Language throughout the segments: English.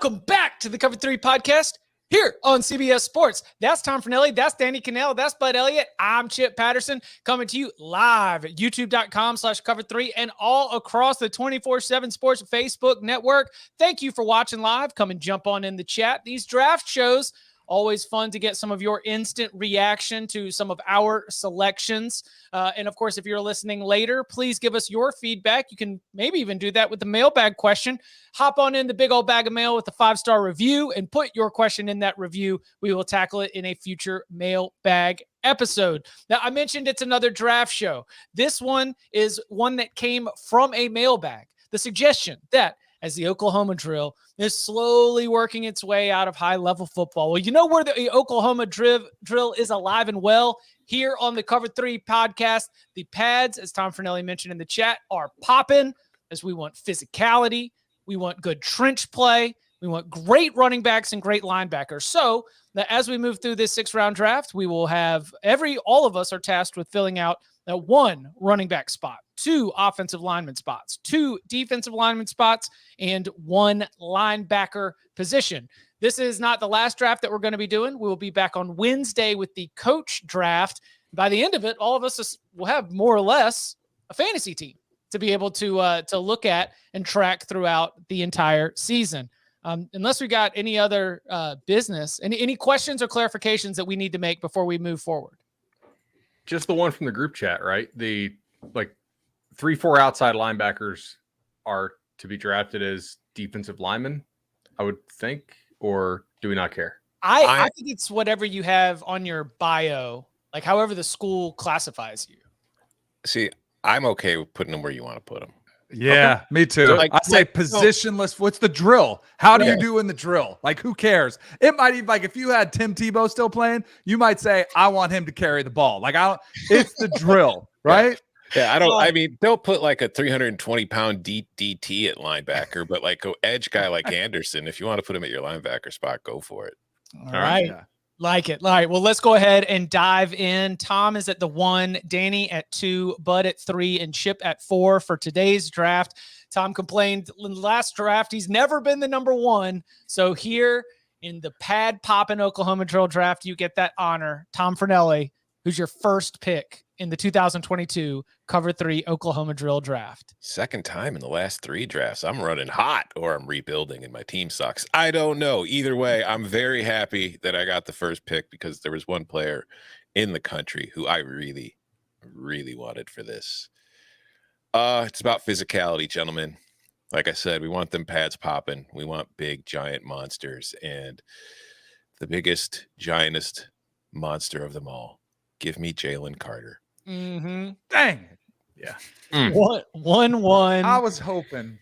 Welcome back to the Cover 3 podcast here on CBS Sports. That's Tom Fornelli. That's Danny Cannell. That's Bud Elliott. I'm Chip Patterson coming to you live at youtube.com/cover3 and all across the 24/7 Sports Facebook network. Thank you for watching live. Come and jump on in the chat. These draft shows, always fun to get some of your instant reaction to some of our selections. And of course, if you're listening later, please give us your feedback. You can maybe even do that with the mailbag question. Hop on in the big old bag of mail with a 5-star review and put your question in that review. We will tackle it in a future mailbag episode. Now, I mentioned it's another draft show. This one is one that came from a mailbag. The suggestion that as the Oklahoma drill is slowly working its way out of high-level football. Well, you know where the Oklahoma drill is alive and well? Here on the Cover 3 podcast. The pads, as Tom Fornelli mentioned in the chat, are popping as we want physicality. We want good trench play. We want great running backs and great linebackers. So that as we move through this 6-round draft, we will have all of us are tasked with filling out one running back spot, 2 offensive lineman spots, 2 defensive lineman spots, and 1 linebacker position. This is not the last draft that we're going to be doing. We will be back on Wednesday with the coach draft. By the end of it, all of us will have more or less a fantasy team to be able to look at and track throughout the entire season. Unless we got any other business, any questions or clarifications that we need to make before we move forward? Just the one from the group chat, right? The 3-4 outside linebackers are to be drafted as defensive linemen, I would think, or do we not care? I think it's whatever you have on your bio, like however the school classifies you. See, I'm okay with putting them where you want to put them. Yeah, okay. Me too. I say positionless. What's the drill? How do you do in the drill? Like, who cares? It might even, like, if you had Tim Tebow still playing, you might say, I want him to carry the ball. Like, it's the drill, right? Yeah, I mean, they'll put like a 320-pound DT at linebacker, but like an edge guy like Anderson, if you want to put him at your linebacker spot, go for it. All right. Yeah. Like it. All right. Well, let's go ahead and dive in. Tom is at the 1, Danny at 2, Bud at 3, and Chip at 4 for today's draft. Tom complained in the last draft he's never been the number 1. So here in the pad poppin' Oklahoma drill draft, you get that honor. Tom Fornelli, who's your first pick in the 2022 Cover 3 Oklahoma drill draft. Second time in the last 3 drafts. I'm running hot or I'm rebuilding and my team sucks. I don't know. Either way, I'm very happy that I got the first pick because there was one player in the country who I really, really wanted for this. It's about physicality, gentlemen. Like I said, we want them pads popping. We want big, giant monsters. And the biggest, giantest monster of them all. Give me Jalen Carter. Mm-hmm. Dang it. Yeah. 1-1. I was hoping.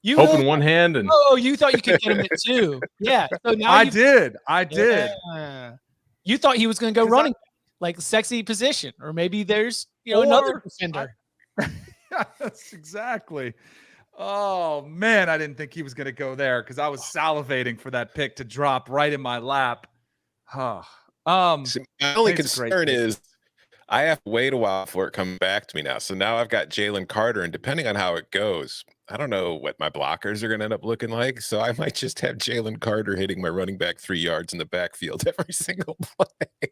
You open one hand and you thought you could get him at 2. Yeah. So now I did. Yeah. You thought he was going to go running like sexy position, or maybe there's another defender. Yes, exactly. Oh man, I didn't think he was going to go there because I was salivating for that pick to drop right in my lap. So my only concern is I have to wait a while for it coming back to me now. So now I've got Jalen Carter, and depending on how it goes, I don't know what my blockers are going to end up looking like. So I might just have Jalen Carter hitting my running back 3 yards in the backfield every single play.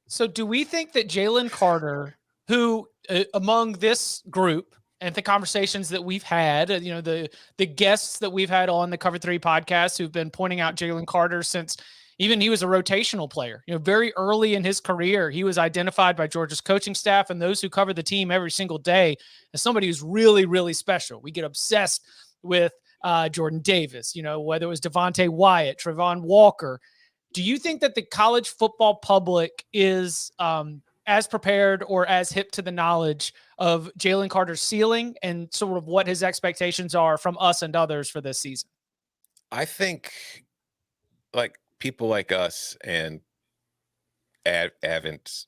So do we think that Jalen Carter, who among this group and the conversations that we've had, the guests that we've had on the Cover 3 podcast who've been pointing out Jalen Carter since even he was a rotational player, very early in his career, he was identified by Georgia's coaching staff and those who cover the team every single day as somebody who's really, really special. We get obsessed with Jordan Davis, whether it was Devontae Wyatt, Trevon Walker. Do you think that the college football public is as prepared or as hip to the knowledge of Jalen Carter's ceiling and sort of what his expectations are from us and others for this season? I think people like us and avid, is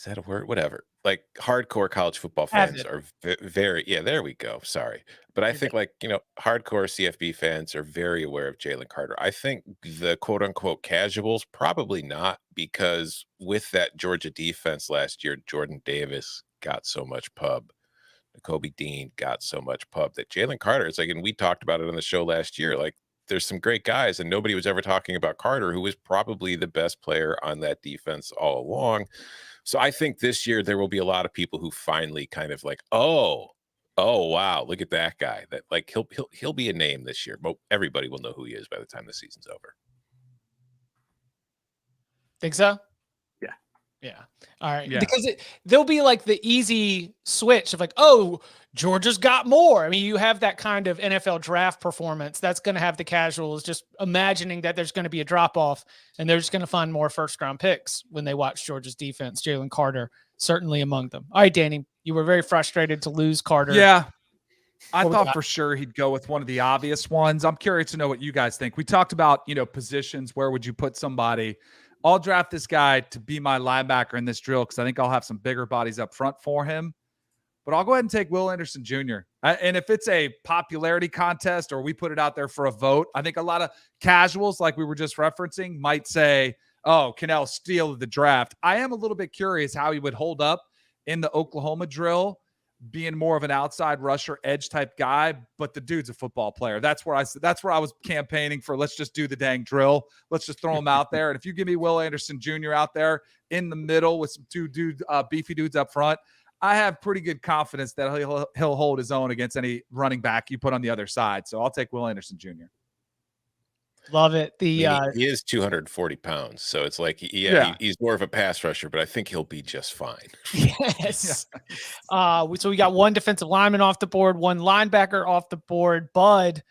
that a word? Whatever. Like hardcore college football fans are very, there we go. Sorry. But I think hardcore CFB fans are very aware of Jalen Carter. I think the quote unquote casuals, probably not, because with that Georgia defense last year, Jordan Davis got so much pub. Kobe Dean got so much pub that Jalen Carter, it's like, and we talked about it on the show last year, like there's some great guys and nobody was ever talking about Carter, who was probably the best player on that defense all along. So I think this year there will be a lot of people who finally kind of like, oh wow, look at that guy. That like he'll be a name this year. Everybody will know who he is by the time the season's over. Think so? Yeah. All right. Yeah. Because there'll be like the easy switch of like, oh, Georgia's got more. I mean, you have that kind of NFL draft performance that's going to have the casuals just imagining that there's going to be a drop off and they're just going to find more first round picks when they watch Georgia's defense. Jalen Carter, certainly among them. All right, Danny, you were very frustrated to lose Carter. Yeah. I thought for sure he'd go with one of the obvious ones. I'm curious to know what you guys think. We talked about, positions. Where would you put somebody? I'll draft this guy to be my linebacker in this drill because I think I'll have some bigger bodies up front for him. But I'll go ahead and take Will Anderson Jr. And if it's a popularity contest or we put it out there for a vote, I think a lot of casuals, like we were just referencing, might say, oh, Cannell steal the draft. I am a little bit curious how he would hold up in the Oklahoma drill, being more of an outside rusher edge type guy, but the dude's a football player. That's where I was campaigning for. Let's just do the dang drill. Let's just throw him out there. And if you give me Will Anderson Jr. out there in the middle with some beefy dudes up front, I have pretty good confidence that he'll hold his own against any running back you put on the other side. So I'll take Will Anderson Jr. Love it. He is 240 pounds, so it's like, he's more of a pass rusher, but I think he'll be just fine. Yes. So we got one defensive lineman off the board, one linebacker off the board. Bud,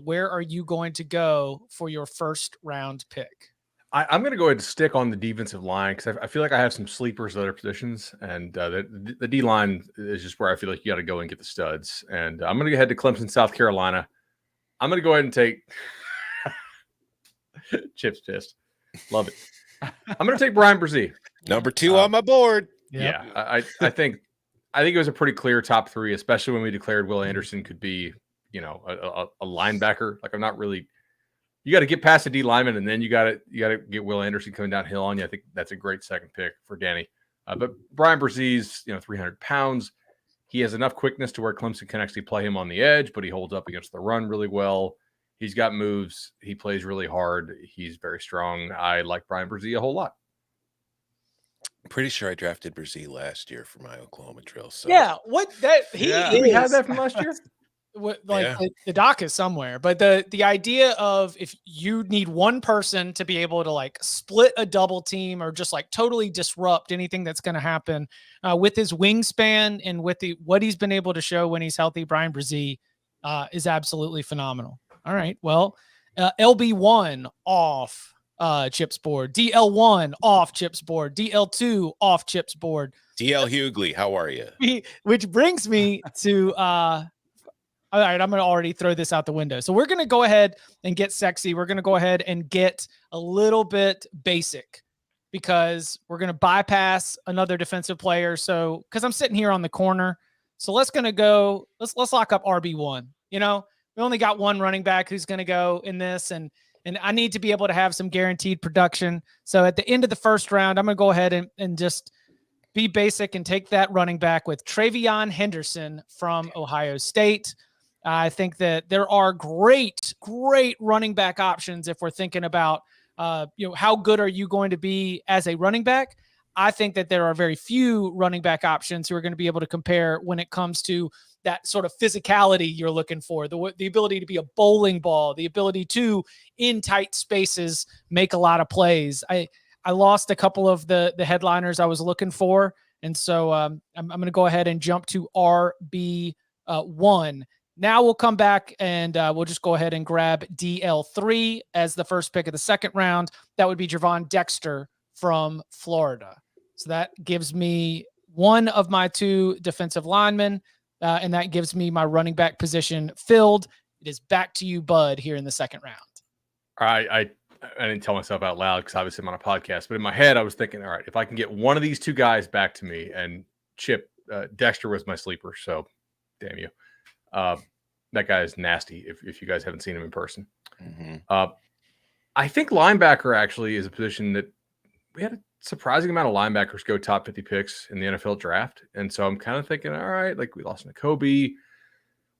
where are you going to go for your first round pick? I'm going to go ahead and stick on the defensive line because I feel like I have some sleepers at other positions, and the D line is just where I feel like you got to go and get the studs. And I'm going to head to Clemson, South Carolina. I'm going to go ahead and take. Chip's pissed. Love it. I'm going to take Brian Brzee. Number 2 on my board. Yep. Yeah, I think it was a pretty clear top 3, especially when we declared Will Anderson could be, a linebacker. Like I'm not really. You got to get past the D lineman, and then you got to get Will Anderson coming downhill on you. I think that's a great second pick for Danny. But Brian Brzee's 300 pounds. He has enough quickness to where Clemson can actually play him on the edge, but he holds up against the run really well. He's got moves. He plays really hard. He's very strong. I like Brian Brzee a whole lot. I'm pretty sure I drafted Brzee last year for my Oklahoma drill. So yeah, we had that from last year. The doc is somewhere, but the idea of if you need one person to be able to like split a double team or just like totally disrupt anything that's going to happen with his wingspan and with what he's been able to show when he's healthy, Brian Brzee is absolutely phenomenal. All right. Well, LB1 off Chip's board, DL1 off Chip's board, DL2 off Chip's board. DL Hughley, how are you? Which brings me to all right, I'm going to already throw this out the window. So we're going to go ahead and get sexy. We're going to go ahead and get a little bit basic because we're going to bypass another defensive player. So because I'm sitting here on the corner, so let's lock up RB1. We only got one running back who's going to go in this, and I need to be able to have some guaranteed production. So at the end of the first round, I'm going to go ahead and just be basic and take that running back with Travion Henderson from Ohio State. I think that there are great running back options if we're thinking about, how good are you going to be as a running back? I think that there are very few running back options who are going to be able to compare when it comes to that sort of physicality you're looking for, the ability to be a bowling ball, the ability to, in tight spaces, make a lot of plays. I lost a couple of the headliners I was looking for, and so I'm going to go ahead and jump to RB1. Now we'll come back and we'll just go ahead and grab DL3 as the first pick of the second round. That would be Javon Dexter from Florida. So that gives me one of my 2 defensive linemen, and that gives me my running back position filled. It is back to you, Bud, here in the second round. All right. I didn't tell myself out loud because obviously I'm on a podcast, but in my head I was thinking, all right, if I can get one of these 2 guys back to me, and Chip, Dexter was my sleeper, so damn you. That guy is nasty if you guys haven't seen him in person. Mm-hmm. I think linebacker actually is a position that we had a surprising amount of linebackers go top 50 picks in the NFL draft. And so I'm kind of thinking, all right, like we lost N'Kobe, we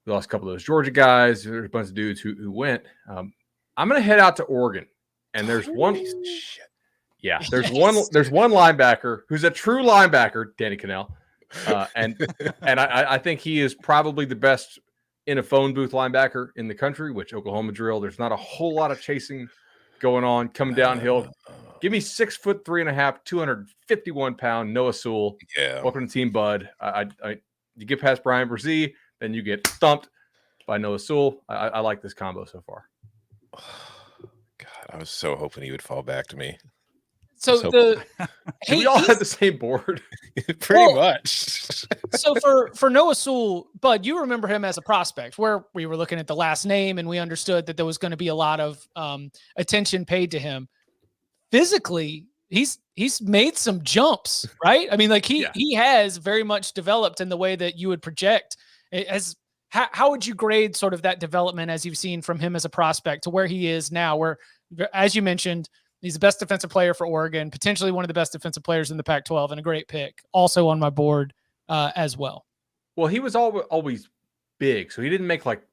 lost a couple of those Georgia guys. There's a bunch of dudes who went. I'm going to head out to Oregon, and there's one. Yeah, there's one linebacker who's a true linebacker, Danny Cannell, and I think he is probably the best in a phone booth linebacker in the country. Which Oklahoma drill. There's not a whole lot of chasing going on, coming downhill. Give me 6'3.5", 251-pound Noah Sewell. Yeah, welcome to Team Bud. You get past Brian Brzee, then you get thumped by Noah Sewell. I like this combo so far. God, I was so hoping he would fall back to me. So we all had the same board, pretty much. So for Noah Sewell, Bud, you remember him as a prospect, where we were looking at the last name and we understood that there was going to be a lot of attention paid to him. Physically, he's made some jumps, right? I mean, like he has very much developed in the way that you would project. How would you grade sort of that development as you've seen from him as a prospect to where he is now, where, as you mentioned, he's the best defensive player for Oregon, potentially one of the best defensive players in the Pac-12, and a great pick. Also on my board as well. Well, he was always big, so he didn't make like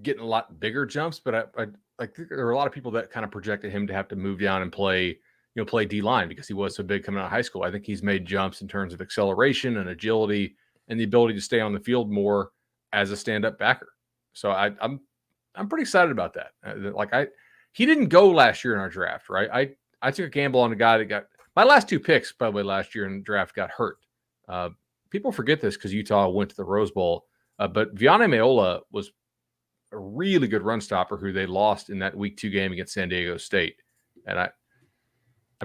getting a lot bigger jumps. But I think there were a lot of people that kind of projected him to have to move down and play D line because he was so big coming out of high school. I think he's made jumps in terms of acceleration and agility and the ability to stay on the field more as a stand-up backer. So I'm pretty excited about that. He didn't go last year in our draft, right? I took a gamble on a guy that got my last two picks, by the way, last year in the draft got hurt. People forget this because Utah went to the Rose Bowl, but Vianney Mayola was a really good run stopper who they lost in that week 2 game against San Diego State. And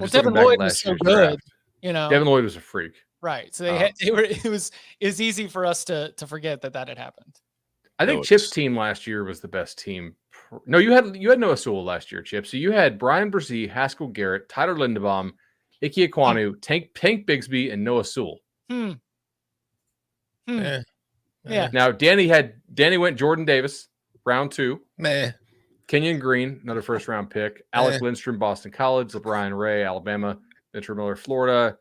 Devin Lloyd was so good, Devin Lloyd was a freak. Right. So it was easy for us to forget that had happened. I think Chip's team last year was the best team. No, you had Noah Sewell last year, Chip. So you had Brian Brzee, Haskell Garrett, Tyler Linderbaum, Ike Ekwonu, Tank Bigsby, and Noah Sewell. Yeah. Now Danny went Jordan Davis, round 2. Kenyon Green, another first round pick. Alec Lindstrom, Boston College. LeBron Ray, Alabama. Venture Miller, Florida.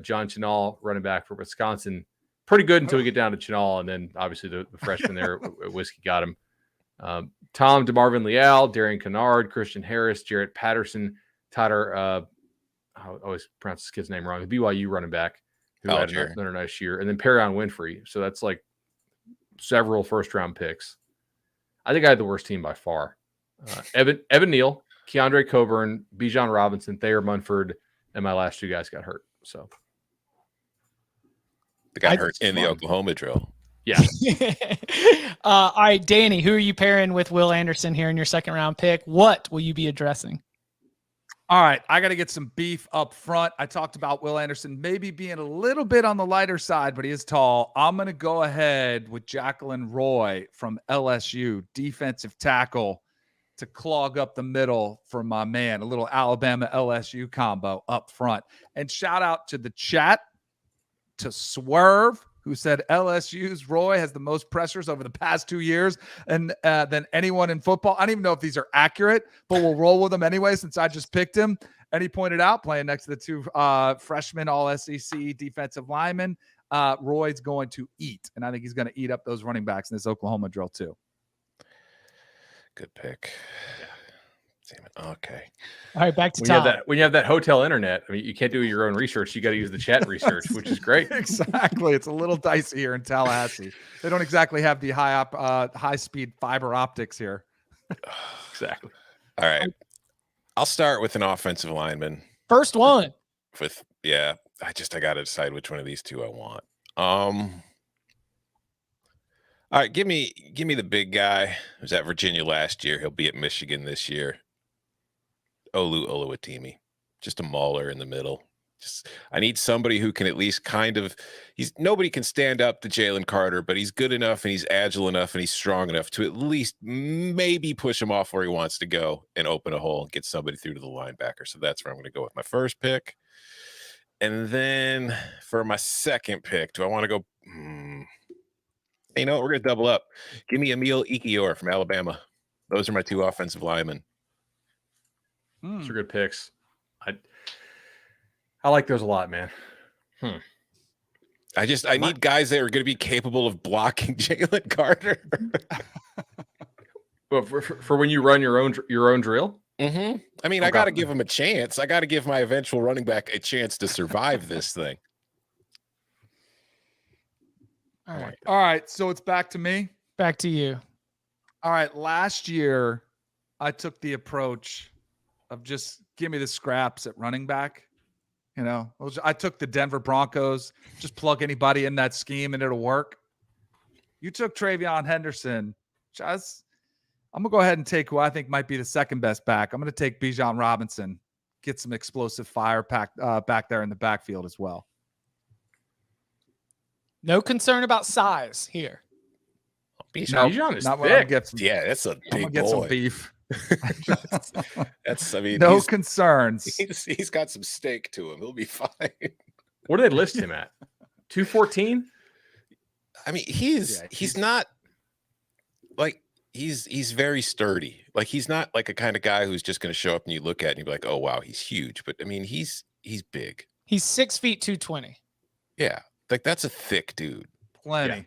John Chenal, running back for Wisconsin. Pretty good until we get down to Chenal, and then obviously the freshman there, Whiskey got him. Tom DeMarvin Leal, Darian Kennard, Christian Harris, Jarrett Patterson, Tyler, I always pronounce this kid's name wrong, the BYU running back who had another nice year, and then Perion Winfrey. So that's like several first-round picks. I think I had the worst team by far. Evan Neal, Keandre Coburn, Bijan Robinson, Thayer Munford, and my last 2 guys got hurt. So they got hurt in the Oklahoma drill. Yeah. All right, Danny, who are you pairing with Will Anderson here in your second round pick? What will you be addressing? All right, I got to get some beef up front. I talked about Will Anderson maybe being a little bit on the lighter side, but he is tall. I'm going to go ahead with Jacqueline Roy from LSU, defensive tackle, to clog up the middle for my man, a little Alabama LSU combo up front. And shout out to the chat, to Swerve, who said LSU's Roy has the most pressures over the past 2 years and than anyone in football. I don't even know if these are accurate, but we'll roll with them anyway since I just picked him. And he pointed out, playing next to the 2 freshman all-SEC defensive linemen, Roy's going to eat. And I think he's going to eat up those running backs in this Oklahoma drill too. Good pick. Damn it. Okay. All right, back to Tom. When you have that hotel internet, I mean, you can't do your own research. You got to use the chat research, which is great. Exactly. It's a little dicey here in Tallahassee. They don't exactly have the high speed fiber optics here. Exactly. All right. I'll start with an offensive lineman. First one. I got to decide which one of these 2 I want. All right, give me the big guy who was at Virginia last year. He'll be at Michigan this year. Olu Oluwatimi, just a mauler in the middle. I need somebody who can at least nobody can stand up to Jalen Carter, but he's good enough and he's agile enough and he's strong enough to at least maybe push him off where he wants to go and open a hole and get somebody through to the linebacker. So that's where I'm going to go with my first pick. And then for my second pick, do I want to go? You know what? We're going to double up. Give me Emil Ikior from Alabama. Those are my 2 offensive linemen. Those are good picks. I like those a lot, man. I need guys that are going to be capable of blocking Jalen Carter. Well, for when you run your own drill. Mm-hmm. I mean, I got to give him a chance. I got to give my eventual running back a chance to survive this thing. All right. So it's back to me. Back to you. All right. Last year, I took the approach of just give me the scraps at running back. You know, I took the Denver Broncos, just plug anybody in that scheme and it'll work. You took Travion Henderson. I'm going to go ahead and take who I think might be the second best back. I'm going to take Bijan Robinson, get some explosive fire back there in the backfield as well. No concern about size here. Bijan is thick. Yeah, that's a big boy. Get some beef. I mean, no concerns. He's got some steak to him. He'll be fine. What do they list him at? 214? I mean, he's not like he's very sturdy. Like he's not like a kind of guy who's just going to show up and you look at it and you be like, oh wow, he's huge. But I mean, he's big. He's 6 feet 220. Yeah, like that's a thick dude. Plenty. Yeah.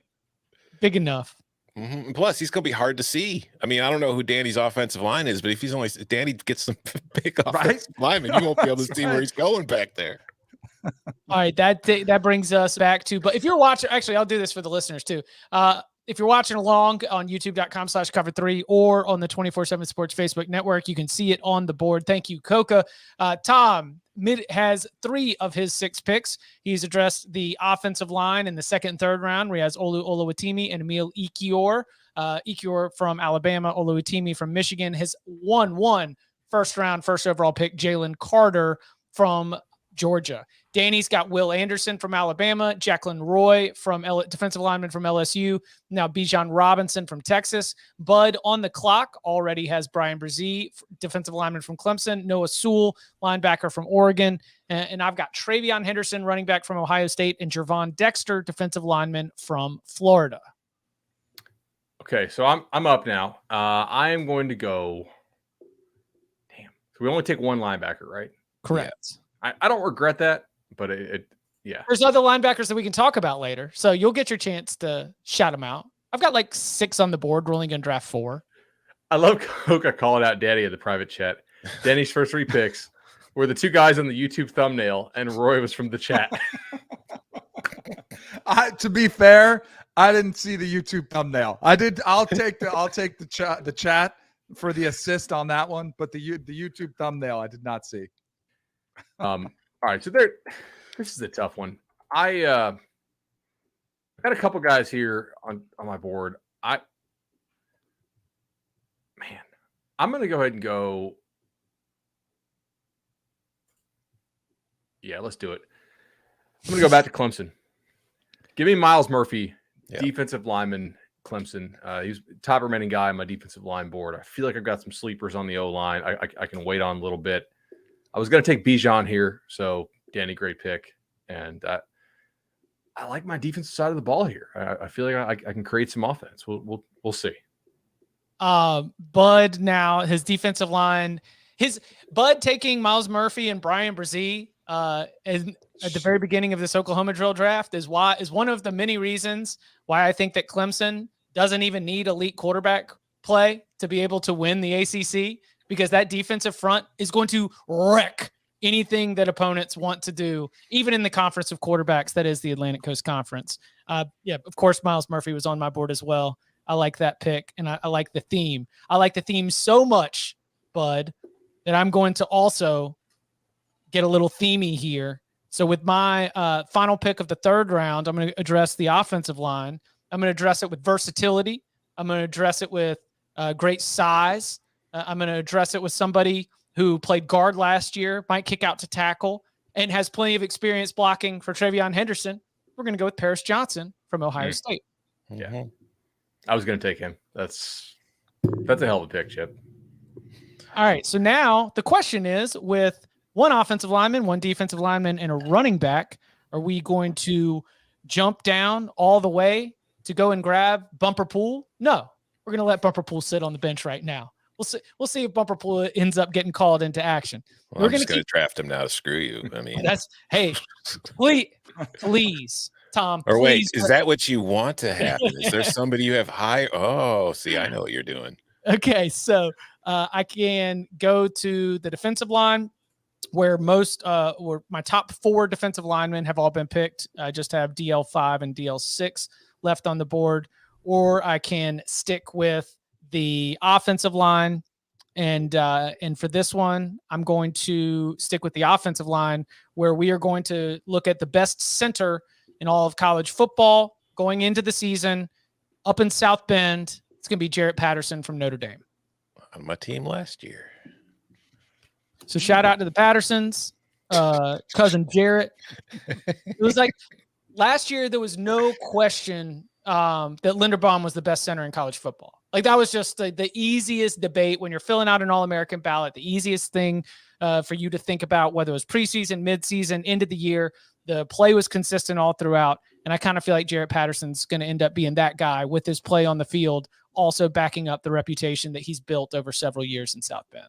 Big enough. Mm-hmm. Plus, he's going to be hard to see. I mean, I don't know who Danny's offensive line is, but if Danny gets some big offensive linemen, you won't be able to see where he's going back there. All right, that brings us back to. But if you're watching, actually, I'll do this for the listeners too. If you're watching along on youtube.com/cover3 or on the 24/7 Sports Facebook network, you can see it on the board. Thank you, Coca. Tom has 3 of his 6 picks. He's addressed the offensive line in the second and third round, where he has Olu Oluwatimi and Emil Ekiyor. Ekiyor from Alabama, Oluwatimi from Michigan. His 1 first round, first overall pick, Jalen Carter from Georgia. Danny's got Will Anderson from Alabama, Jacqueline Roy from defensive lineman from LSU, now Bijan Robinson from Texas. Bud on the clock already has Brian Brzee, defensive lineman from Clemson, Noah Sewell, linebacker from Oregon, and I've got Travion Henderson, running back from Ohio State, and Jervon Dexter, defensive lineman from Florida. Okay, so I'm up now. I am going to go. Damn, so we only take one linebacker, right? Correct. Yeah. I don't regret that, but yeah. There's other linebackers that we can talk about later, so you'll get your chance to shout them out. I've got like 6 on the board. We're only going to draft 4. I love Coca calling out Danny in the private chat. Danny's first 3 picks were the 2 guys on the YouTube thumbnail, and Roy was from the chat. To be fair, I didn't see the YouTube thumbnail. I did. I'll take the chat for the assist on that one, but the YouTube thumbnail I did not see. All right, so this is a tough one. I got a couple guys here on my board. I'm gonna go ahead and go. Yeah, let's do it. I'm gonna go back to Clemson. Give me Miles Murphy, defensive lineman, Clemson. He's top remaining guy on my defensive line board. I feel like I've got some sleepers on the O-line. I can wait on a little bit. I was going to take Bijan here, so Danny, great pick. And I like my defensive side of the ball here. I feel like I can create some offense. We'll see. Bud now, his defensive line, Bud taking Miles Murphy and Brian Brzee at the very beginning of this Oklahoma drill draft is one of the many reasons why I think that Clemson doesn't even need elite quarterback play to be able to win the ACC. Because that defensive front is going to wreck anything that opponents want to do, even in the conference of quarterbacks, that is the Atlantic Coast Conference. Of course, Miles Murphy was on my board as well. I like that pick, and I like the theme. I like the theme so much, Bud, that I'm going to also get a little themey here. So with my final pick of the third round, I'm going to address the offensive line. I'm going to address it with versatility. I'm going to address it with great size. I'm going to address it with somebody who played guard last year, might kick out to tackle, and has plenty of experience blocking for Travion Henderson. We're going to go with Paris Johnson from Ohio State. Yeah. I was going to take him. That's a hell of a pick, Chip. All right. So now the question is, with one offensive lineman, one defensive lineman, and a running back, are we going to jump down all the way to go and grab Bumper Pool? No. We're going to let Bumper Pool sit on the bench right now. We'll see if Bumper Pool ends up getting called into action. Well, I'm just going to draft him now to screw you. I mean, hey, please, Tom. Or please. wait, is that what you want to happen? Is there somebody you have high? Oh, see, I know what you're doing. Okay, so I can go to the defensive line, where my top 4 defensive linemen have all been picked. I just have DL5 and DL6 left on the board, or I can stick with the offensive line. And for this one, I'm going to stick with the offensive line, where we are going to look at the best center in all of college football going into the season up in South Bend. It's going to be Jarrett Patterson from Notre Dame. On my team last year. So shout out to the Pattersons, cousin Jarrett. It was like last year, there was no question that Linderbaum was the best center in college football. Like that was just the easiest debate when you're filling out an All-American ballot, the easiest thing for you to think about, whether it was preseason, midseason, end of the year. The play was consistent all throughout. And I kind of feel like Jarrett Patterson's going to end up being that guy with his play on the field, also backing up the reputation that he's built over several years in South Bend.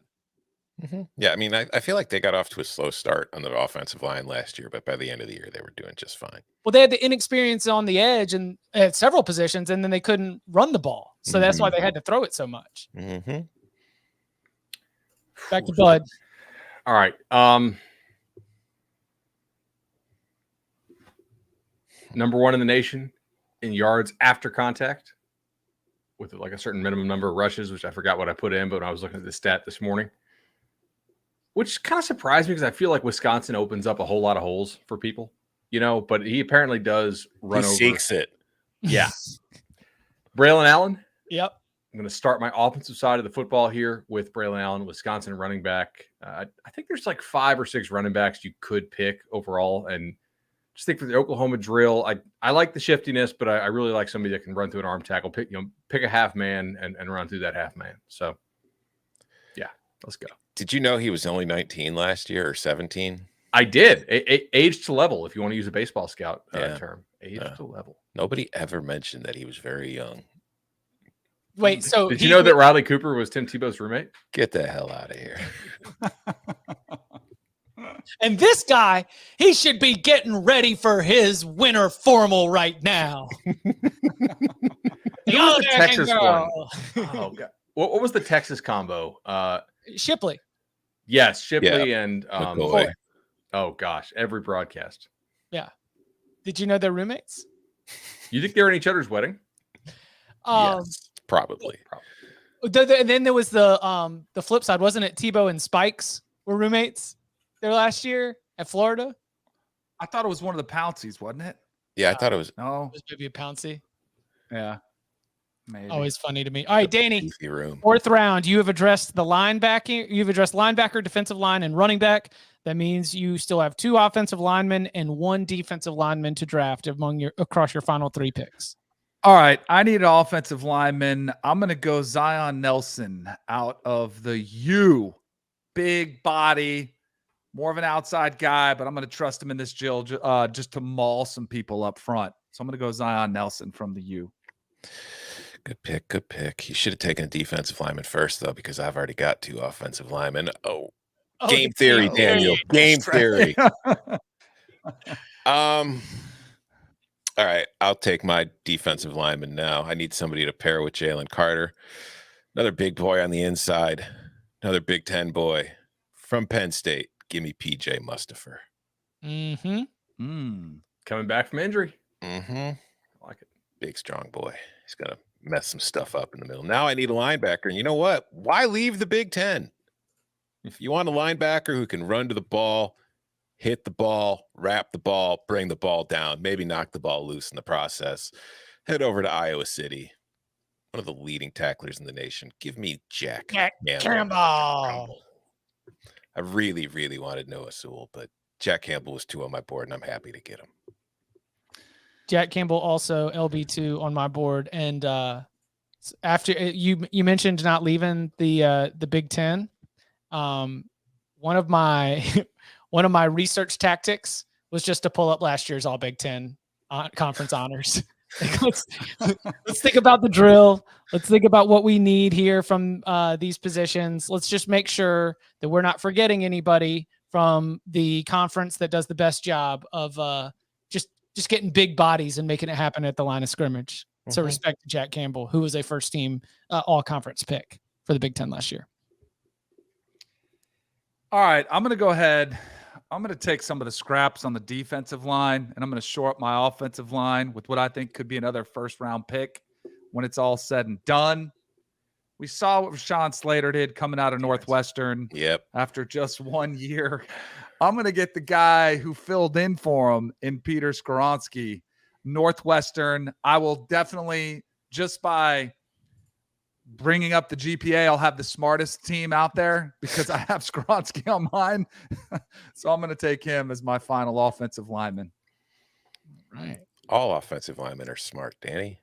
Mm-hmm. Yeah, I mean, I feel like they got off to a slow start on the offensive line last year, but by the end of the year, they were doing just fine. Well, they had the inexperience on the edge and at several positions, and then they couldn't run the ball. So that's why they had to throw it so much. Mm-hmm. Back to Bud. All right. Number 1 in the nation in yards after contact, with like a certain minimum number of rushes, which I forgot what I put in, but when I was looking at the stat this morning, which kind of surprised me because I feel like Wisconsin opens up a whole lot of holes for people, but he apparently does run over. He seeks it. Yeah. Braylon Allen. Yep. I'm going to start my offensive side of the football here with Braylon Allen, Wisconsin running back. I think there's like 5 or 6 running backs you could pick overall. And just think for the Oklahoma drill, I like the shiftiness, but I really like somebody that can run through an arm tackle, pick a half man and run through that half man. So, yeah, let's go. Did you know he was only 19 last year or 17? I did. Age to level, if you want to use a baseball scout term. Age to level. Nobody ever mentioned that he was very young. Wait, so did you know that Riley Cooper was Tim Tebow's roommate? Get the hell out of here. And this guy, he should be getting ready for his winter formal right now. The Texas one. Oh god, what was the Texas combo? Shipley. Yes, Shipley and McCoy. Oh gosh, every broadcast. Yeah. Did you know they're roommates? You think they were in each other's wedding? Yes, probably. And then there was the flip side, wasn't it? Tebow and Spikes were roommates there last year at Florida. I thought it was one of the Pounceys, wasn't it? Yeah, I thought it was. No, it was maybe a Pouncey. Yeah, maybe. Always funny to me. All right, Danny. Room. 4th round. You have addressed the linebacker. You've addressed linebacker, defensive line, and running back. That means you still have 2 offensive linemen and 1 defensive lineman to draft across your final 3 picks. All right, I need an offensive lineman. I'm going to go Zion Nelson out of the U. Big body, more of an outside guy, but I'm going to trust him in this drill just to maul some people up front. So I'm going to go Zion Nelson from the U. Good pick. Good pick. You should have taken a defensive lineman first, though, because I've already got 2 offensive linemen. Game theory, Daniel. Game theory. All right, I'll take my defensive lineman now. I need somebody to pair with Jalen Carter. Another big boy on the inside. Another Big Ten boy from Penn State. Give me PJ Mustipher. Coming back from injury. I like it. Big, strong boy. He's going to mess some stuff up in the middle. Now I need a linebacker. And you know what? Why leave the Big Ten? If you want a linebacker who can run to the ball, hit the ball, wrap the ball, bring the ball down, maybe knock the ball loose in the process, head over to Iowa City. One of the leading tacklers in the nation. Give me Jack Campbell. I really, really wanted Noah Sewell, but Jack Campbell was 2 on my board, and I'm happy to get him. Jack Campbell also LB2 on my board. And after you mentioned not leaving the Big Ten, one of my research tactics was just to pull up last year's All Big Ten conference honors. let's think about the drill. Let's think about what we need here from these positions. Let's just make sure that we're not forgetting anybody from the conference that does the best job of just getting big bodies and making it happen at the line of scrimmage. So respect to Jack Campbell, who was a first team all-conference pick for the Big Ten last year. All right, I'm going to go ahead. I'm going to take some of the scraps on the defensive line, and I'm going to shore up my offensive line with what I think could be another first-round pick when it's all said and done. We saw what Rashawn Slater did coming out of Northwestern after just 1 year. I'm going to get the guy who filled in for him in Peter Skoronski, Northwestern. I will definitely, just by bringing up the GPA, I'll have the smartest team out there because I have Skoronski on mine. So I'm going to take him as my final offensive lineman. Right. All offensive linemen are smart, Danny.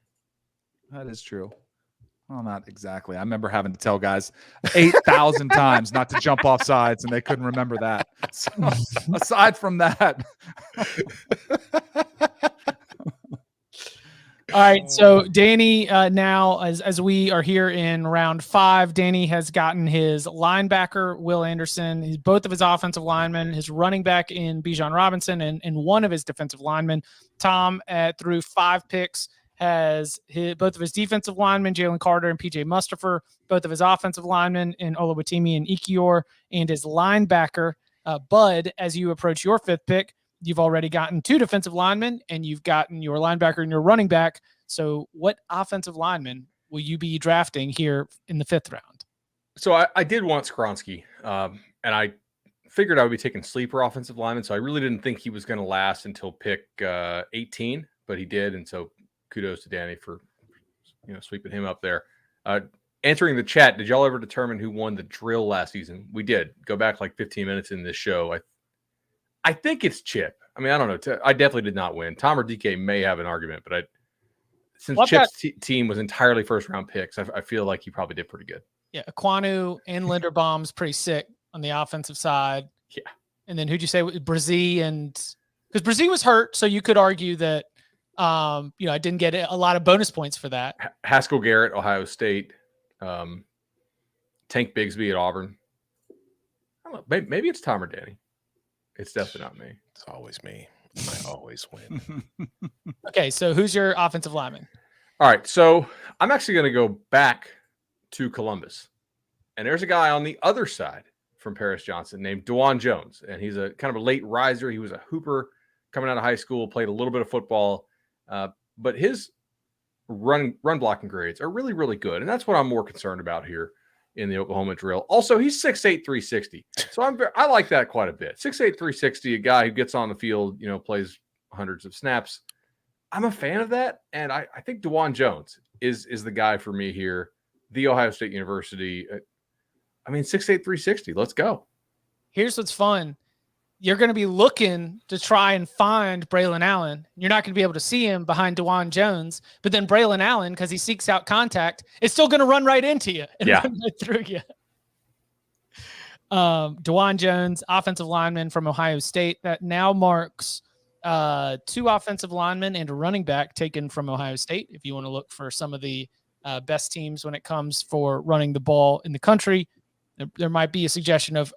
That is true. Well, not exactly. I remember having to tell guys 8,000 times not to jump off sides, and they couldn't remember that. So, aside from that. All right, so Danny, now as we are here in round 5, Danny has gotten his linebacker, Will Anderson, both of his offensive linemen, his running back in Bijan Robinson, and one of his defensive linemen. Tom, through 5 picks, has both of his defensive linemen, Jalen Carter and PJ Mustapher, both of his offensive linemen in Oluwatimi and Ikior, and his linebacker, Bud. As you approach your 5th pick, you've already gotten 2 defensive linemen, and you've gotten your linebacker and your running back. So what offensive lineman will you be drafting here in the 5th round? So I did want Skoronski, and I figured I would be taking sleeper offensive lineman, so I really didn't think he was going to last until pick 18, but he did, and so kudos to Danny for sweeping him up there. Answering the chat, did y'all ever determine who won the drill last season? We did. Go back like 15 minutes in this show. I think it's Chip. I mean, I don't know. I definitely did not win. Tom or DK may have an argument, but since Chip's team was entirely first-round picks, I feel like he probably did pretty good. Yeah, Aquanu and Linderbaum's pretty sick on the offensive side. Yeah. And then who'd you say? Brzee, because Brzee was hurt, so you could argue that I didn't get a lot of bonus points for that. Haskell Garrett, Ohio State. Tank Bigsby at Auburn. I don't know. Maybe it's Tom or Danny. It's definitely not me. It's always me. I always win. Okay, so who's your offensive lineman? All right, so I'm actually going to go back to Columbus. And there's a guy on the other side from Paris Johnson named DeJuan Jones. And he's a kind of a late riser. He was a hooper coming out of high school, played a little bit of football. But his run blocking grades are really, really good. And that's what I'm more concerned about here in the Oklahoma drill. Also, he's 6'8", 360. So I like that quite a bit. 6'8", 360, a guy who gets on the field, plays hundreds of snaps. I'm a fan of that. And I think DeJuan Jones is the guy for me here. The Ohio State University. 6'8", 360. Let's go. Here's what's fun. You're going to be looking to try and find Braylon Allen. You're not going to be able to see him behind DeJuan Jones, but then Braylon Allen, because he seeks out contact, is still going to run right into you and run right through you. DeJuan Jones, offensive lineman from Ohio State, that now marks 2 offensive linemen and a running back taken from Ohio State. If you want to look for some of the best teams when it comes for running the ball in the country, there might be a suggestion of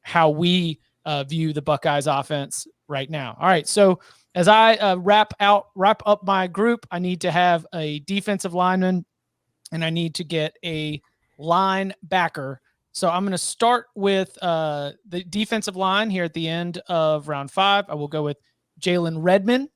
how we view the Buckeyes offense right now. All right. So as I wrap up my group, I need to have a defensive lineman and I need to get a linebacker. So I'm going to start with the defensive line here at the end of round 5. I will go with Jalen Redmond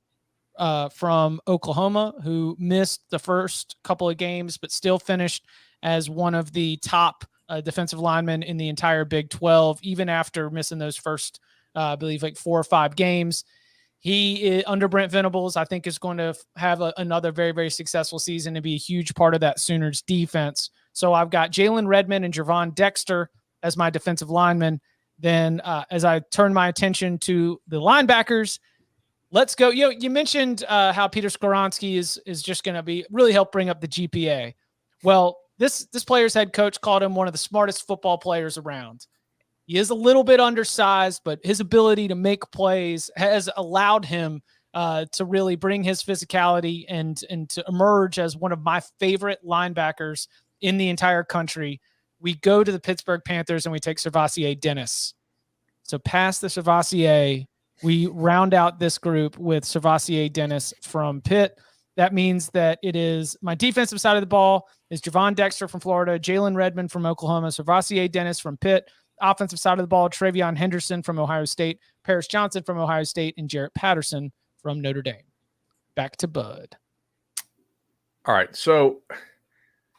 from Oklahoma, who missed the first couple of games, but still finished as one of the top defensive linemen in the entire Big 12, even after missing those first, I believe, like 4 or 5 games. He, under Brent Venables, I think is going to have another very, very successful season and be a huge part of that Sooners defense. So I've got Jalen Redmond and Gervon Dexter as my defensive linemen. Then as I turn my attention to the linebackers, let's go. You mentioned how Peter Skoronski is just going to be really help bring up the GPA. Well, this player's head coach called him one of the smartest football players around. He is a little bit undersized, but his ability to make plays has allowed him to really bring his physicality and to emerge as one of my favorite linebackers in the entire country. We go to the Pittsburgh Panthers and we take Servassier Dennis. So past the Servassier, we round out this group with Servassier Dennis from Pitt. That means that it is my defensive side of the ball is Javon Dexter from Florida, Jalen Redmond from Oklahoma, Servassier Dennis from Pitt. Offensive side of the ball, Travion Henderson from Ohio State, Paris Johnson from Ohio State, and Jarrett Patterson from Notre Dame. Back to Bud. All right, so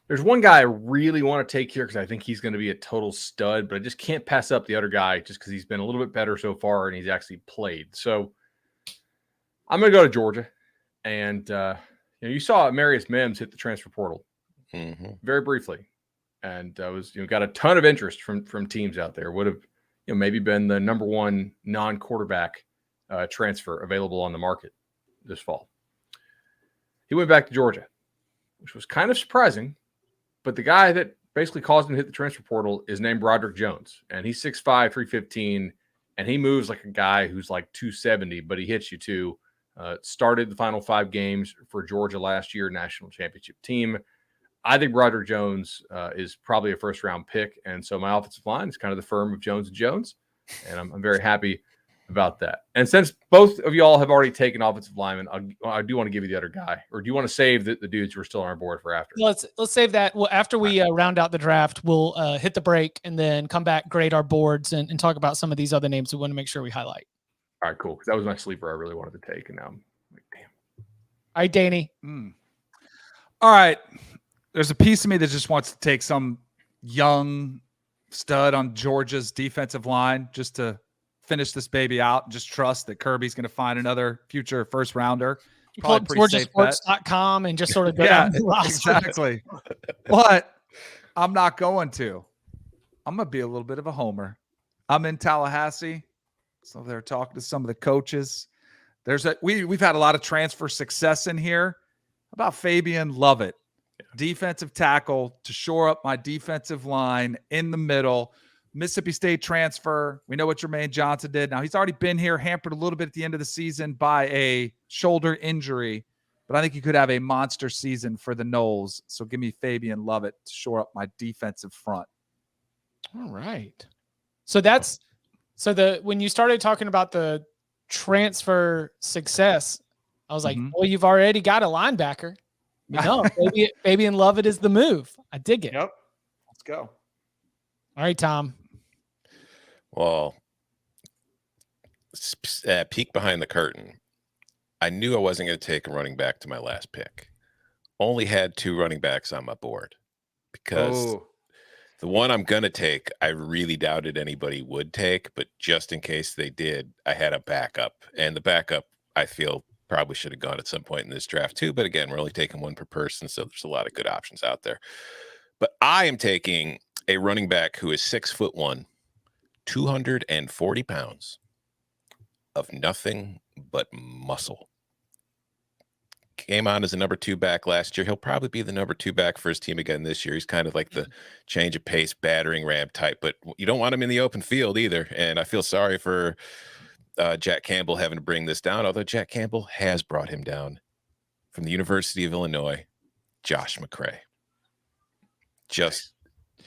there's one guy I really want to take here because I think he's going to be a total stud, but I just can't pass up the other guy just because he's been a little bit better so far and he's actually played. So I'm going to go to Georgia. And you saw Marius Mims hit the transfer portal very briefly, and was got a ton of interest from teams out there. Would have maybe been the number one non-quarterback transfer available on the market this fall. He went back to Georgia, which was kind of surprising. But the guy that basically caused him to hit the transfer portal is named Broderick Jones, and he's 6'5", 315, and he moves like a guy who's like 270, but he hits you too. Started the final 5 games for Georgia last year, national championship team. I think Broderick Jones is probably a first-round pick, and so my offensive line is kind of the firm of Jones & Jones, and I'm very happy about that. And since both of y'all have already taken offensive linemen, I do want to give you the other guy, or do you want to save the dudes who are still on our board for after? Let's save that. Well, after we round out the draft, we'll hit the break and then come back, grade our boards, and talk about some of these other names we want to make sure we highlight. All right, cool. Because that was my sleeper I really wanted to take, and now I'm like, damn. All right, Danny. All right. There's a piece of me that just wants to take some young stud on Georgia's defensive line just to finish this baby out and just trust that Kirby's going to find another future first rounder. You call it GeorgiaSports.com and just sort of go down the roster. Exactly. But I'm not going to. I'm going to be a little bit of a homer. I'm in Tallahassee. So they're talking to some of the coaches. We've had a lot of transfer success in here. How about Fabian Lovett? Defensive tackle to shore up my defensive line in the middle. Mississippi State transfer. We know what Jermaine Johnson did. Now, he's already been here, hampered a little bit at the end of the season by a shoulder injury, but I think he could have a monster season for the Noles. So give me Fabian Lovett to shore up my defensive front. All right. So when you started talking about the transfer success, I was like, well, you've already got a linebacker. Fabian Lovett is the move. I dig it. Yep. Let's go. All right, Tom. Well, peek behind the curtain. I knew I wasn't going to take a running back to my last pick. Only had 2 running backs on my board because the one I'm going to take, I really doubted anybody would take, but just in case they did, I had a backup. And the backup, I feel, probably should have gone at some point in this draft too. But again, we're only taking 1 per person, so there's a lot of good options out there. But I am taking a running back who is 6'1", 240 pounds of nothing but muscle. Came on as a number 2 back last year. He'll probably be the number 2 back for his team again this year. He's kind of like the change of pace, battering ram type, but you don't want him in the open field either. And I feel sorry for Jack Campbell having to bring this down, although Jack Campbell has brought him down. From the University of Illinois, Josh McCray. Just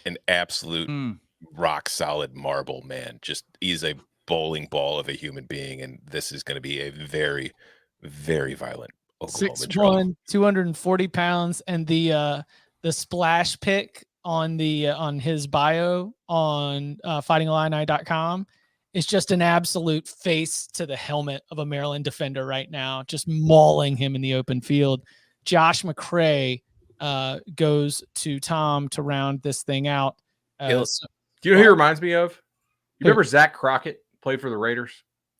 an absolute rock solid marble, man. Just he's a bowling ball of a human being, and this is going to be a very, very violent Oklahoma 6'1", 240 pounds, and the splash pick on his bio on fightingillini.com is just an absolute face to the helmet of a Maryland defender right now, just mauling him in the open field. Josh McCray goes to Tom to round this thing out. Do you know who he reminds me of? You remember Zach Crockett played for the Raiders?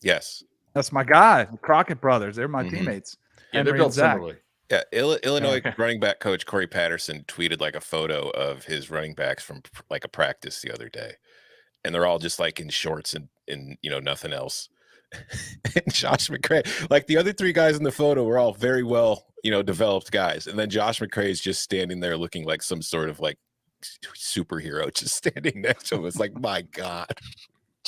Yes. That's my guy, the Crockett brothers. They're my teammates. Yeah, they're built similarly. Yeah, Illinois running back coach Corey Patterson tweeted like a photo of his running backs from like a practice the other day, and they're all just like in shorts and nothing else. And Josh McCray, like the other 3 guys in the photo, were all very well developed guys, and then Josh McCray is just standing there looking like some sort of like superhero, just standing next to him. It's like, my God.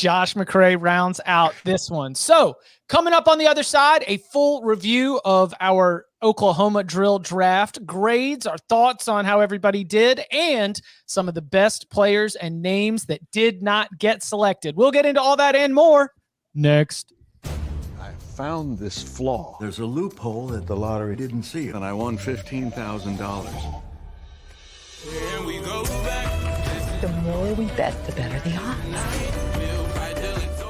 Josh McCray rounds out this one. So coming up on the other side, a full review of our Oklahoma drill draft grades, our thoughts on how everybody did, and some of the best players and names that did not get selected. We'll get into all that and more next. I found this flaw. There's a loophole that the lottery didn't see, and I won $15,000. The more we bet, the better the odds.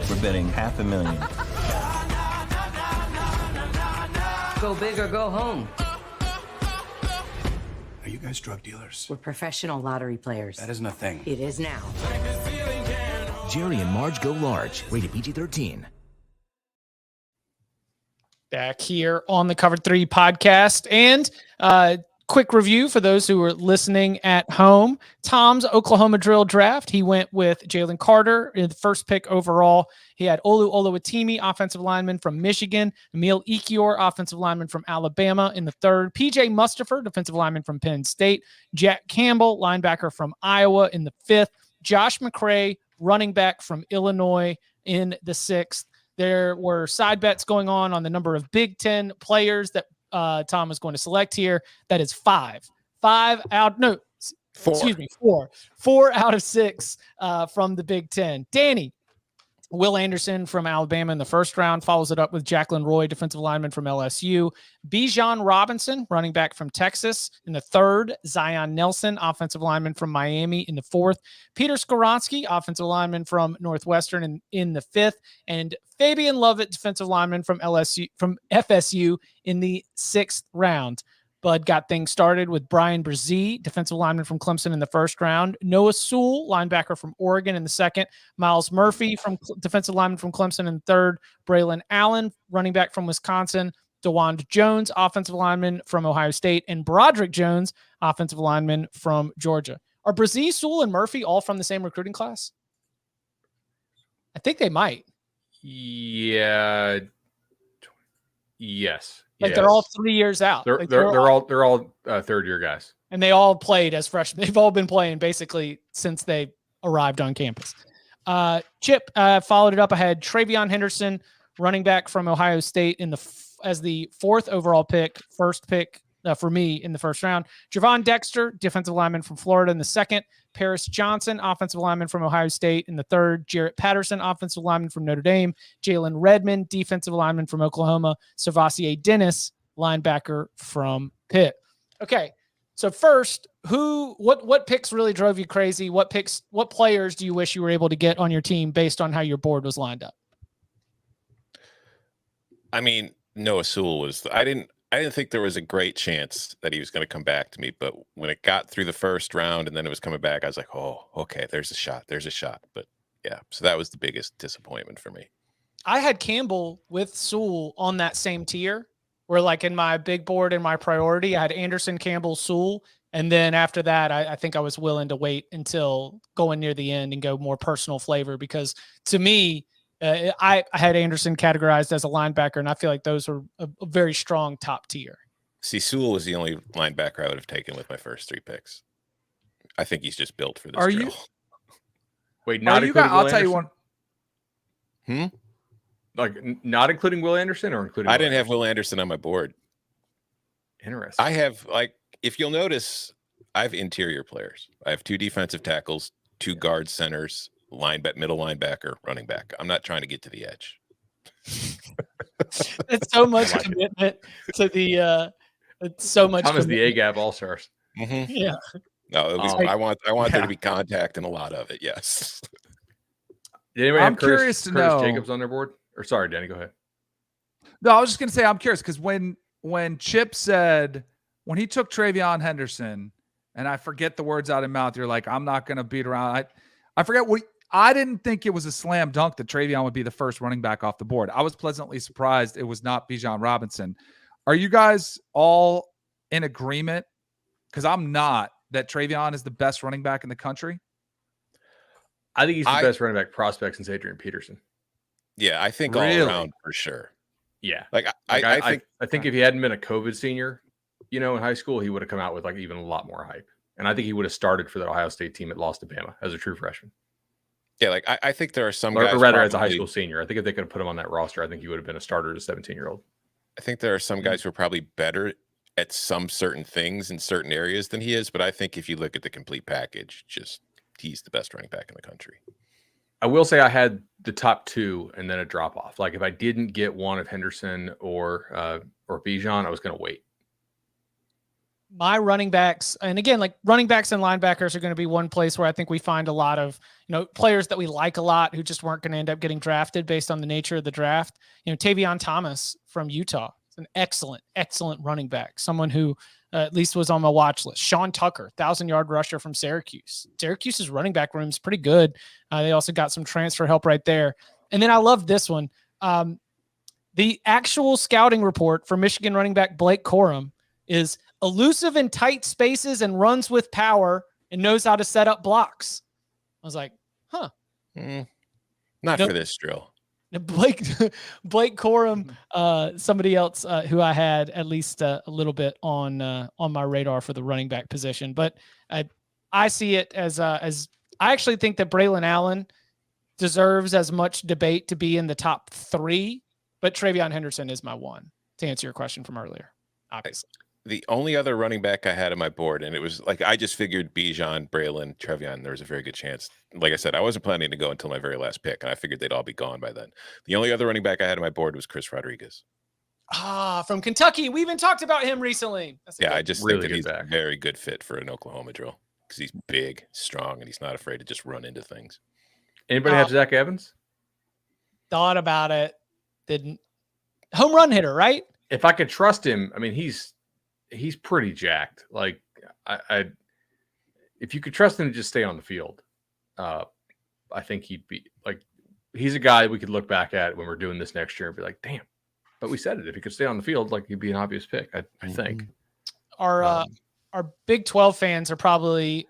We're betting $500,000. Go big or go home. Are you guys drug dealers? We're professional lottery players. That isn't a thing. It is now. Jerry and Marge Go Large. Rated PG-13. Back here on the Cover 3 podcast, and quick review for those who are listening at home. Tom's Oklahoma drill draft, he went with Jalen Carter in the first pick overall. He had Olu Oluwatimi, offensive lineman from Michigan, Emil Ekiyor, offensive lineman from Alabama in the third, PJ Mustipher, defensive lineman from Penn State, Jack Campbell, linebacker from Iowa in the fifth, Josh McCray, running back from Illinois in the sixth. There were side bets going on the number of Big Ten players that Tom was going to select here. That is four out of six from the Big Ten. Danny, Will Anderson from Alabama in the first round follows it up with Jacqueline Roy, defensive lineman from LSU. Bijan Robinson, running back from Texas in the third. Zion Nelson, offensive lineman from Miami in the fourth. Peter Skoronski, offensive lineman from Northwestern in the fifth. And Fabian Lovett, defensive lineman from FSU in the sixth round. Bud got things started with Brian Brzee, defensive lineman from Clemson in the first round. Noah Sewell, linebacker from Oregon in the second. Miles Murphy, defensive lineman from Clemson in the third. Braylon Allen, running back from Wisconsin. DeWand Jones, offensive lineman from Ohio State. And Broderick Jones, offensive lineman from Georgia. Are Brzee, Sewell, and Murphy all from the same recruiting class? I think they might. Yeah. Yes. Like they're all 3 years out. They're all third year guys, and they all played as freshmen. They've all been playing basically since they arrived on campus. Chip followed it up. I had Travion Henderson, running back from Ohio State, as the fourth overall pick, first pick for me in the first round. Javon Dexter, defensive lineman from Florida in the second. Paris Johnson, offensive lineman from Ohio State in the third. Jarrett Patterson, offensive lineman from Notre Dame. Jalen Redmond, defensive lineman from Oklahoma. Savassier Dennis, linebacker from Pitt. Okay, so first, what picks really drove you crazy? What players do you wish you were able to get on your team based on how your board was lined up? I mean, Noah Sewell was. I didn't think there was a great chance that he was going to come back to me, but when it got through the first round and then it was coming back, I was like, oh, okay, there's a shot. But yeah, so that was the biggest disappointment for me. I had Campbell with Sewell on that same tier, where like in my big board in my priority, I had Anderson, Campbell, Sewell. And then after that, I think I was willing to wait until going near the end and go more personal flavor, because to me, I had Anderson categorized as a linebacker, and I feel like those were a very strong top tier. See, Sewell was the only linebacker I would have taken with my first three picks. I think he's just built for this drill. You? Wait, not including Will Anderson? Tell you one. Like, not including Will Anderson or including? I didn't have Will Anderson on my board. Interesting. I have, if you'll notice, I have interior players. I have two defensive tackles, two guard centers, middle linebacker, running back. I'm not trying to get to the edge. It's so much commitment to the. It's so much. Thomas the A-Gap All-Stars. Mm-hmm. Yeah. No, I want there to be contact and a lot of it. Yes. Did anybody have Curtis Jacobs on their board? Or sorry, Danny, go ahead. No, I was just gonna say I'm curious because when Chip said when he took Travion Henderson, and I forget the words out of mouth, you're like, I'm not gonna beat around. I forget what. I didn't think it was a slam dunk that Travion would be the first running back off the board. I was pleasantly surprised it was not Bijan Robinson. Are you guys all in agreement? Because I'm not, that Travion is the best running back in the country. I think he's the best running back prospect since Adrian Peterson. Yeah, I think really? All around for sure. Yeah. I think if he hadn't been a COVID senior, in high school, he would have come out with even a lot more hype. And I think he would have started for that Ohio State team that lost to Bama as a true freshman. Yeah, like I think there are some Or guys, rather, as a high probably- school senior. I think if they could have put him on that roster, I think he would have been a starter as a 17-year-old. I think there are some guys who are probably better at some certain things in certain areas than he is. But I think if you look at the complete package, just he's the best running back in the country. I will say I had the top two and then a drop off. Like if I didn't get one of Henderson or Bijan, I was going to wait. My running backs, and again, like running backs and linebackers are going to be one place where I think we find a lot of, players that we like a lot who just weren't going to end up getting drafted based on the nature of the draft. Tavion Thomas from Utah is an excellent, excellent running back. Someone who at least was on my watch list. Sean Tucker, 1,000-yard rusher from Syracuse. Syracuse's running back room is pretty good. They also got some transfer help right there. And then I love this one. The actual scouting report for Michigan running back Blake Corum is elusive in tight spaces and runs with power and knows how to set up blocks. I was like, Not for this drill. Blake Corum, somebody else who I had at least a little bit on my radar for the running back position. But I see it as I actually think that Braylon Allen deserves as much debate to be in the top 3, but TreVeyon Henderson is my one, to answer your question from earlier, obviously. The only other running back I had on my board, and it was like I just figured Bijan, Braylon, TreVeyon, there was a very good chance. Like I said, I wasn't planning to go until my very last pick, and I figured they'd all be gone by then. The only other running back I had on my board was Chris Rodriguez. From Kentucky. We even talked about him recently. I just really think that he's back. a very good fit for an Oklahoma drill because he's big, strong, and he's not afraid to just run into things. Anybody have Zach Evans? Thought about it. Didn't. Home run hitter, right? If I could trust him, I mean, he's pretty jacked. Like if you could trust him to just stay on the field, I think he'd be like, he's a guy we could look back at when we're doing this next year and be like, damn, but we said it. If he could stay on the field, like he'd be an obvious pick. I think our Big 12 fans are probably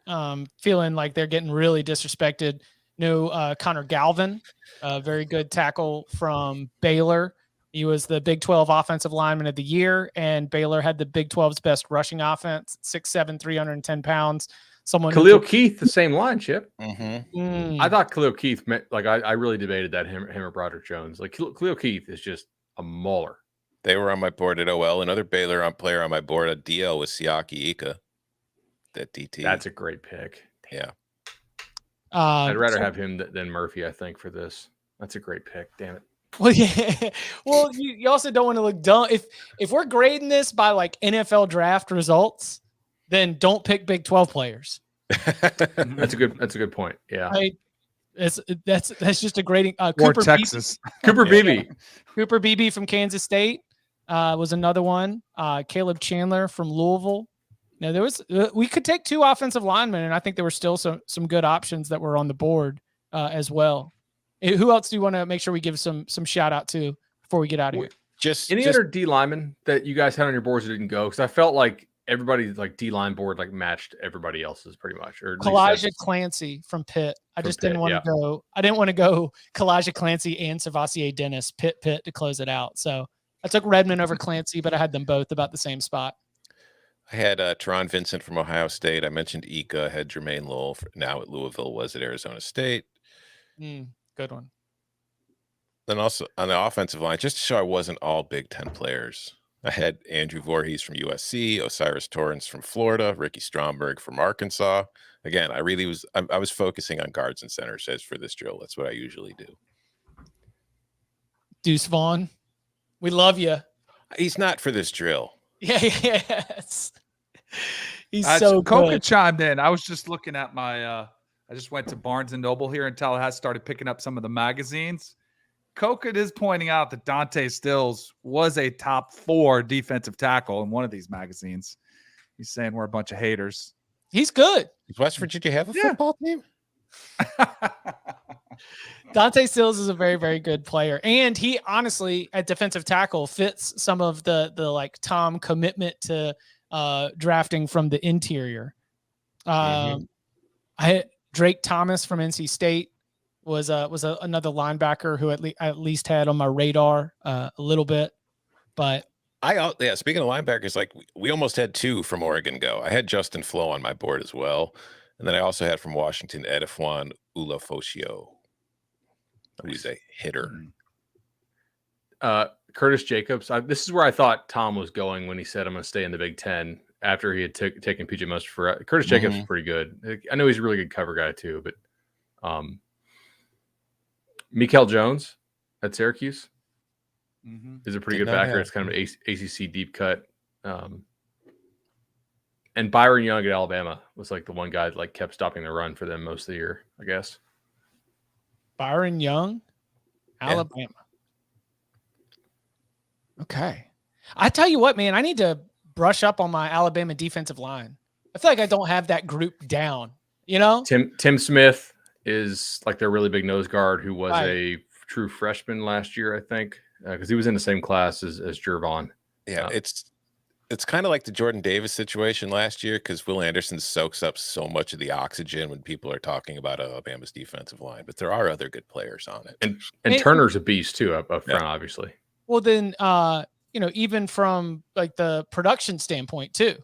feeling like they're getting really disrespected. Connor Galvin, a very good tackle from Baylor. He was the Big 12 Offensive Lineman of the Year, and Baylor had the Big 12's best rushing offense, 6'7", 310 pounds. Khalil Keith, the same line, Chip. Mm-hmm. I thought Khalil Keith meant, like, I really debated that him or Broderick Jones. Like Khalil Keith is just a mauler. They were on my board at OL. Another Baylor player on my board at DL was Siaki Ika. That DT. That's a great pick. Yeah. I'd rather have him than Murphy, I think, for this. That's a great pick. Damn it. Well, yeah. Well, you also don't want to look dumb. If we're grading this by like NFL draft results, then don't pick Big 12 players. That's a good point. Yeah. That's just a grading. Or Cooper Texas. Cooper Beebe. Cooper Beebe from Kansas State was another one. Caleb Chandler from Louisville. Now we could take 2 offensive linemen, and I think there were still some good options that were on the board as well. Who else do you want to make sure we give some shout out to before we get out of here? Just other D linemen that you guys had on your boards that didn't go? Because I felt like everybody's like D line board like matched everybody else's pretty much. Or Kalijah Clancy from Pitt. I just didn't want to go. I didn't want to go Kalijah Clancy and Savassier Dennis Pitt to close it out. So I took Redmond over Clancy, but I had them both about the same spot. I had Teron Vincent from Ohio State. I mentioned Ika. I had Jermaine Lowell now at Louisville, was at Arizona State. Good one. Then also on the offensive line, just to show I wasn't all Big Ten players, I had Andrew Voorhees from USC, Osiris Torrance from Florida, Ricky Stromberg from Arkansas. Again, I was focusing on guards and centers as for this drill. That's what I usually do. Deuce Vaughn, we love you. He's not for this drill. Yes. He's so Coca good. chimed in. I was just looking at my I just went to Barnes & Noble here in Tallahassee, started picking up some of the magazines. Coca is pointing out that Dante Stills was a top 4 defensive tackle in one of these magazines. He's saying we're a bunch of haters. He's good. Does West Virginia have a football team? Dante Stills is a very, very good player. And he honestly, at defensive tackle, fits some of the like Tom commitment to drafting from the interior. Drake Thomas from NC State was another linebacker who at least had on my radar a little bit. But speaking of linebackers, like we almost had 2 from Oregon go. I had Justin Flo on my board as well. And then I also had from Washington, Edifwan Ulafoshio. What do you say? Hitter. Curtis Jacobs. This is where I thought Tom was going when he said I'm going to stay in the Big Ten after he had taken PJ Mostert for Curtis Jacobs is pretty good. I know he's a really good cover guy too, but Mikael Jones at Syracuse is a pretty good backer. It's kind of an ACC deep cut. And Byron Young at Alabama was like the one guy that like kept stopping the run for them most of the year, I guess. Byron Young, Alabama. Okay. I tell you what, man, I need to brush up on my Alabama defensive line. I feel like I don't have that group down, you know? Tim Smith is like their really big nose guard who was a true freshman last year, I think, because he was in the same class as Jervon. Yeah, it's kind of like the Jordan Davis situation last year because Will Anderson soaks up so much of the oxygen when people are talking about Alabama's defensive line, but there are other good players on it. And Turner's a beast too up front, obviously. Well, then, even from like the production standpoint too,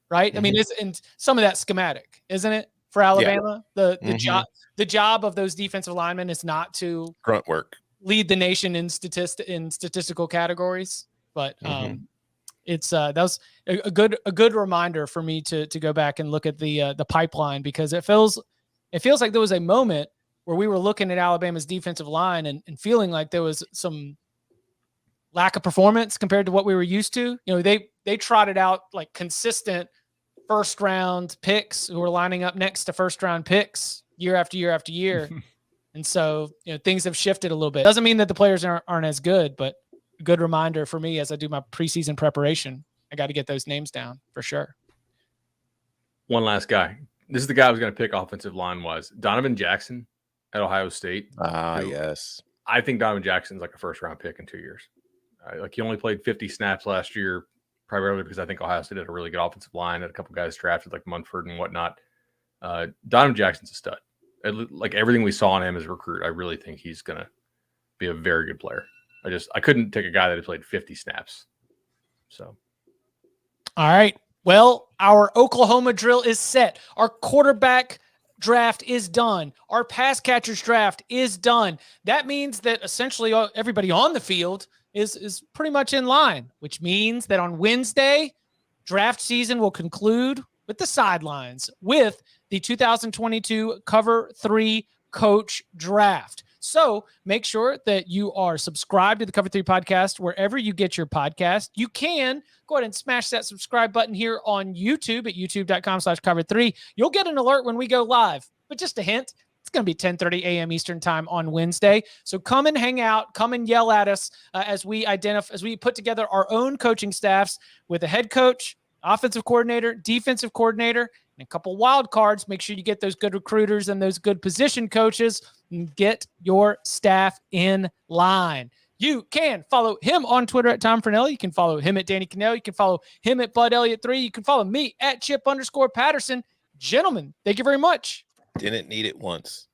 right? I mean, and some of that schematic, isn't it, for Alabama? Yeah. The job of those defensive linemen is not to grunt work, lead the nation in statistical categories, but it's that was a good reminder for me to go back and look at the pipeline, because it feels like there was a moment where we were looking at Alabama's defensive line and feeling like there was some lack of performance compared to what we were used to. You know, they trotted out like consistent first round picks who were lining up next to first round picks year after year after year. And so, things have shifted a little bit. Doesn't mean that the players aren't as good, but a good reminder for me as I do my preseason preparation. I got to get those names down for sure. One last guy. This is the guy I was going to pick offensive line was Donovan Jackson at Ohio State. Yes. I think Donovan Jackson's like a first round pick in 2 years. Like he only played 50 snaps last year, primarily because I think Ohio State had a really good offensive line. Had a couple guys drafted like Munford and whatnot. Donovan Jackson's a stud. Like everything we saw in him as a recruit, I really think he's going to be a very good player. I couldn't take a guy that had played 50 snaps. So. All right. Well, our Oklahoma drill is set. Our quarterback draft is done. Our pass catchers draft is done. That means that essentially everybody on the field is pretty much in line, which means that on Wednesday, draft season will conclude with the sidelines with the 2022 Cover 3 Coach Draft. So make sure that you are subscribed to the Cover 3 podcast wherever you get your podcast. You can go ahead and smash that subscribe button here on YouTube at youtube.com/cover3. You'll get an alert when we go live, but just a hint, it's going to be 10:30 a.m. Eastern time on Wednesday. So come and hang out, come and yell at us as we put together our own coaching staffs with a head coach, offensive coordinator, defensive coordinator, and a couple wild cards. Make sure you get those good recruiters and those good position coaches and get your staff in line. You can follow him on Twitter at Tom Fernelli. You can follow him at Danny Cannell. You can follow him at Bud Elliott 3. You can follow me at Chip_Patterson. Gentlemen, thank you very much. Didn't need it once.